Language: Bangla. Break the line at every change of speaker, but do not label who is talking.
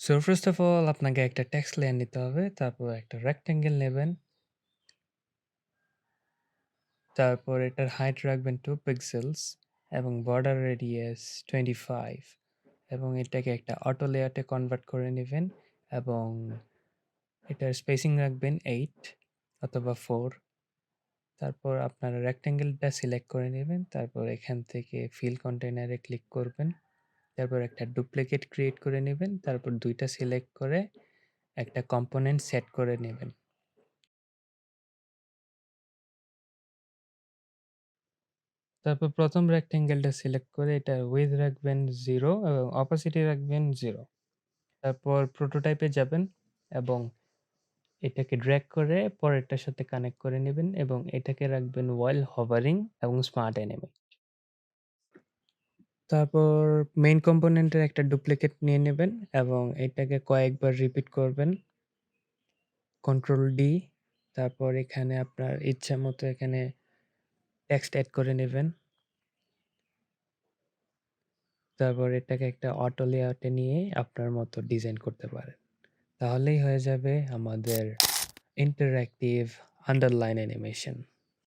সো ফার্স্ট অফ অল আপনাকে একটা টেক্সট লেয়ার নিতে হবে। তারপর একটা রেক্টেঙ্গেল নেবেন। তারপর এটার হাইট রাখবেন 2 পিক্সেলস এবং বর্ডার রেডিয়াস 25 এবং এটাকে একটা অটো লেয়ারে কনভার্ট করে নেবেন এবং এটার স্পেসিং রাখবেন 8 অথবা 4। তারপর আপনারা রেক্টেঙ্গেলটা সিলেক্ট করে নেবেন। তারপর এখান থেকে ফিল কন্টেইনারে ক্লিক করবেন। তারপর একটা ডুপ্লিকেট ক্রিয়েট করে নেবেন। তারপর ২ টা সিলেক্ট করে একটা কম্পোনেন্ট সেট করে নেবেন। তারপর ১ম রেক্টেঙ্গেলটা সিলেক্ট করে এটার উইডথ রাখবেন 0 এবং অপাসিটি রাখবেন 0। তারপর প্রোটোটাইপে যাবেন এবং এটাকে ড্র্যাগ করে পরেরটার সাথে কানেক্ট করে নেবেন এবং এটাকে রাখবেন while hovering এবং স্মার্ট অ্যানিমে। তারপর মেইন কম্পোনেন্টের একটা ডুপ্লিকেট নিয়ে নেবেন এবং এটাকে কয়েকবার রিপিট করবেন। Control D. তারপর এখানে আপনার ইচ্ছামতো এখানে টেক্সট এড করে নেবেন। তারপর এটাকে একটা অটো লেআউটে নিয়ে আপনার মতো ডিজাইন করতে পারেন। তাহলেই হয়ে যাবে আমাদের ইন্টারঅ্যাক্টিভ আন্ডারলাইন অ্যানিমেশন।